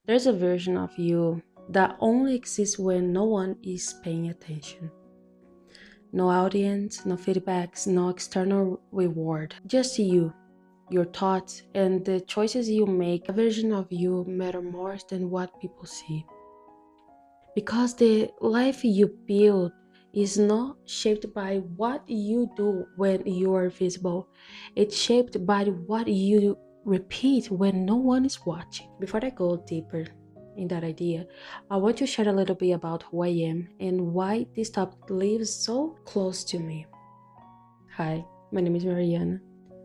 There's a version of you that only exists when no one is paying attention. No audience, no feedbacks, no external reward. Just you, your thoughts, and the choices you make. A version of you matter more than what people see. Because the life you build is not shaped by what you do when you are visible. It's shaped by what you repeat when no one is watching. Before I go deeper in that idea, I want to share a little bit about who I am and why this topic lives so close to me. Hi, my name is Mariana.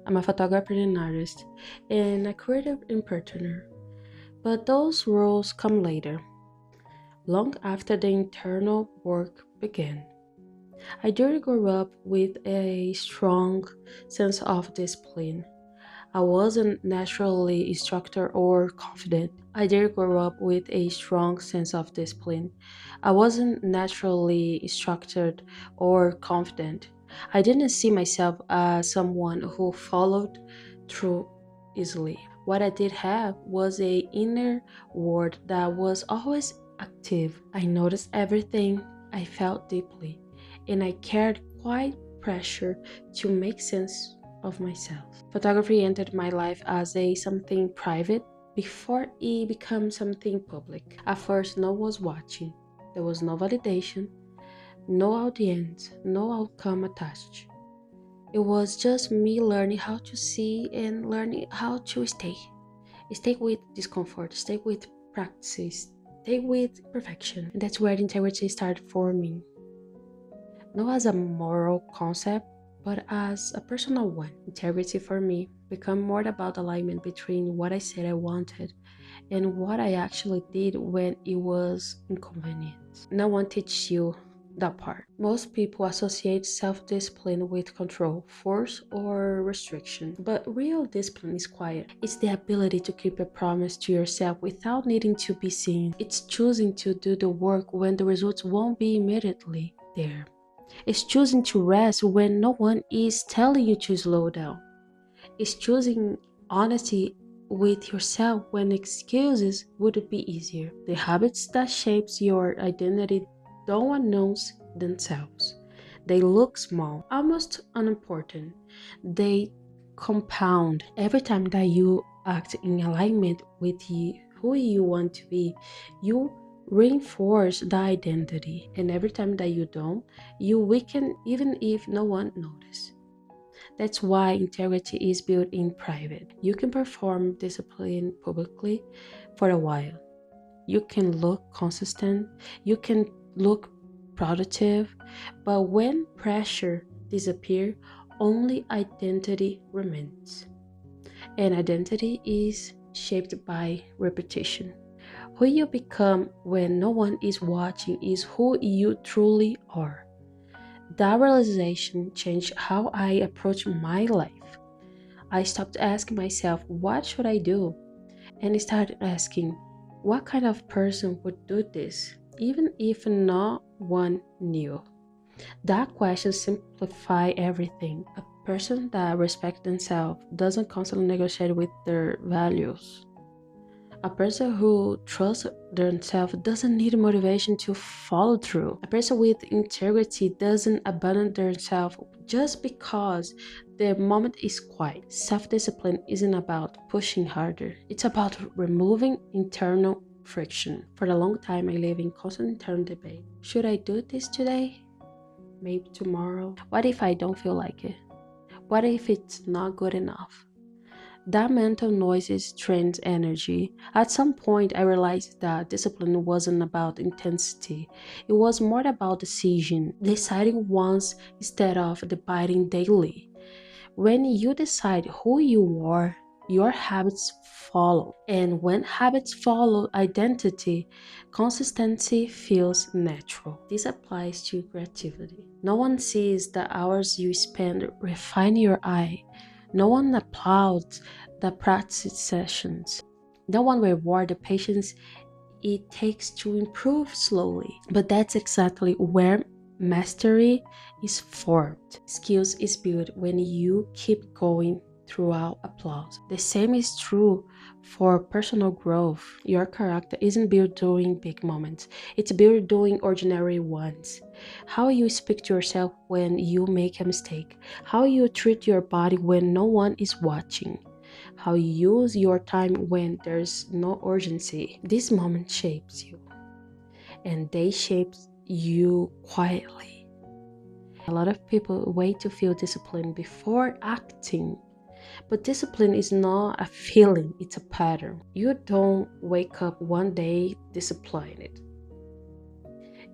I'm a photographer and artist, and a creative entrepreneur. But those roles come later, long after the internal work began. I didn't grow up with a strong sense of discipline. I wasn't naturally structured or confident. I did grow up with a strong sense of discipline. I wasn't naturally structured or confident. I didn't see myself as someone who followed through easily. What I did have was a inner world that was always active. I noticed everything, I felt deeply, and I carried quite pressure to make sense of myself. Photography entered my life as a something private before it became something public. At first, no one was watching. There was no validation, no audience, no outcome attached. It was just me learning how to see and learning how to stay. Stay with discomfort, stay with practice, stay with perfection. And that's where the integrity started forming. Not as a moral concept, but as a personal one. Integrity for me became more about alignment between what I said I wanted and what I actually did when it was inconvenient. No one teaches you that part. Most people associate self-discipline with control, force, or restriction. But real discipline is quiet. It's the ability to keep a promise to yourself without needing to be seen. It's choosing to do the work when the results won't be immediately there. It's choosing to rest when no one is telling you to slow down. It's choosing honesty with yourself when excuses would be easier. The habits that shapes your identity don't announce themselves. They look small, almost unimportant. They compound every time that you act in alignment with who you want to be. You reinforce the identity, and every time that you don't, you weaken even if no one notices. That's why integrity is built in private. You can perform discipline publicly for a while. You can look consistent, you can look productive, but when pressure disappears, only identity remains. And identity is shaped by repetition. Who you become when no one is watching is who you truly are. That realization changed how I approach my life. I stopped asking myself, what should I do? And started asking, what kind of person would do this, even if no one knew? That question simplifies everything. A person that respects themselves doesn't constantly negotiate with their values. A person who trusts themselves doesn't need motivation to follow through. A person with integrity doesn't abandon themselves just because the moment is quiet. Self-discipline isn't about pushing harder. It's about removing internal friction. For a long time, I live in constant internal debate. Should I do this today? Maybe tomorrow? What if I don't feel like it? What if it's not good enough? That mental noise drains energy. At some point, I realized that discipline wasn't about intensity. It was more about decision, deciding once instead of debating daily. When you decide who you are, your habits follow. And when habits follow identity, consistency feels natural. This applies to creativity. No one sees the hours you spend refining your eye. No one applauds the practice sessions. No one rewards the patience it takes to improve slowly. But that's exactly where mastery is formed. Skills is built when you keep going throughout applause. The same is true For personal growth, your character isn't built during big moments, it's built during ordinary ones. How you speak to yourself when you make a mistake, how you treat your body when no one is watching, how you use your time when there's no urgency. This moment shapes you, and they shape you quietly. A lot of people wait to feel disciplined before acting. But discipline is not a feeling, it's a pattern. You don't wake up one day disciplined.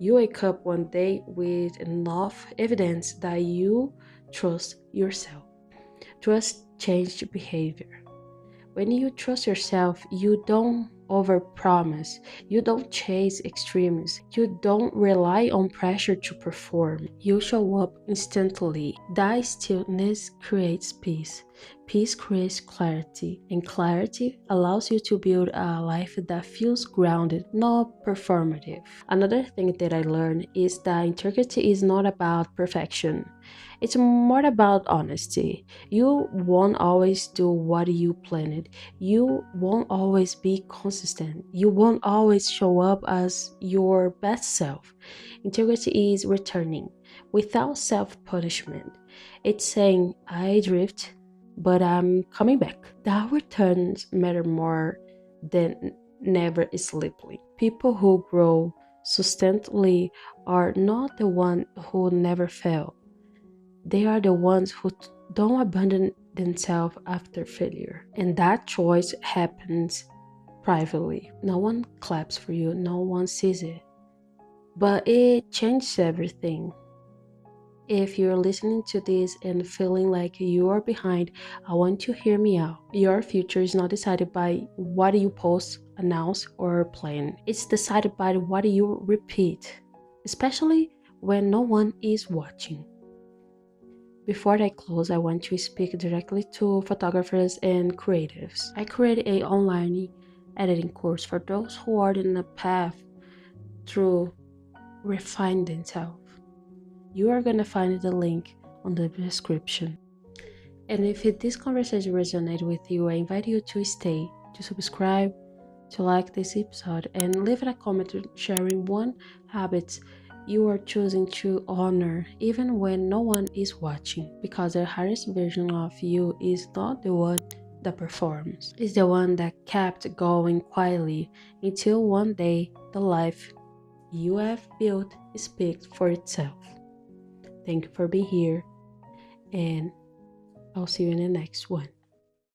You wake up one day with enough evidence that you trust yourself. Trust changed behavior. When you trust yourself, you don't overpromise. You don't chase extremes. You don't rely on pressure to perform. You show up instantly. That stillness creates peace. Peace creates clarity, and clarity allows you to build a life that feels grounded, not performative. Another thing that I learned is that integrity is not about perfection. It's more about honesty. You won't always do what you planned. You won't always be consistent. You won't always show up as your best self. Integrity is returning without self punishment. It's saying, I drift, but I'm coming back. That returns matter more than never sleeping. People who grow sustainably are not the ones who never fail. They are the ones who don't abandon themselves after failure. And that choice happens privately. No one claps for you, no one sees it. But it changes everything. If you're listening to this and feeling like you are behind, I want you to hear me out. Your future is not decided by what you post, announce, or plan. It's decided by what you repeat, especially when no one is watching. Before I close, I want to speak directly to photographers and creatives. I created an online editing course for those who are in the path to refine themselves. You are going to find the link on the description. And if this conversation resonated with you, I invite you to stay, to subscribe, to like this episode, and leave a comment sharing one habit you are choosing to honor even when no one is watching, because the hardest version of you is not the one that performs. It's the one that kept going quietly until one day the life you have built speaks for itself. Thank you for being here, and I'll see you in the next one.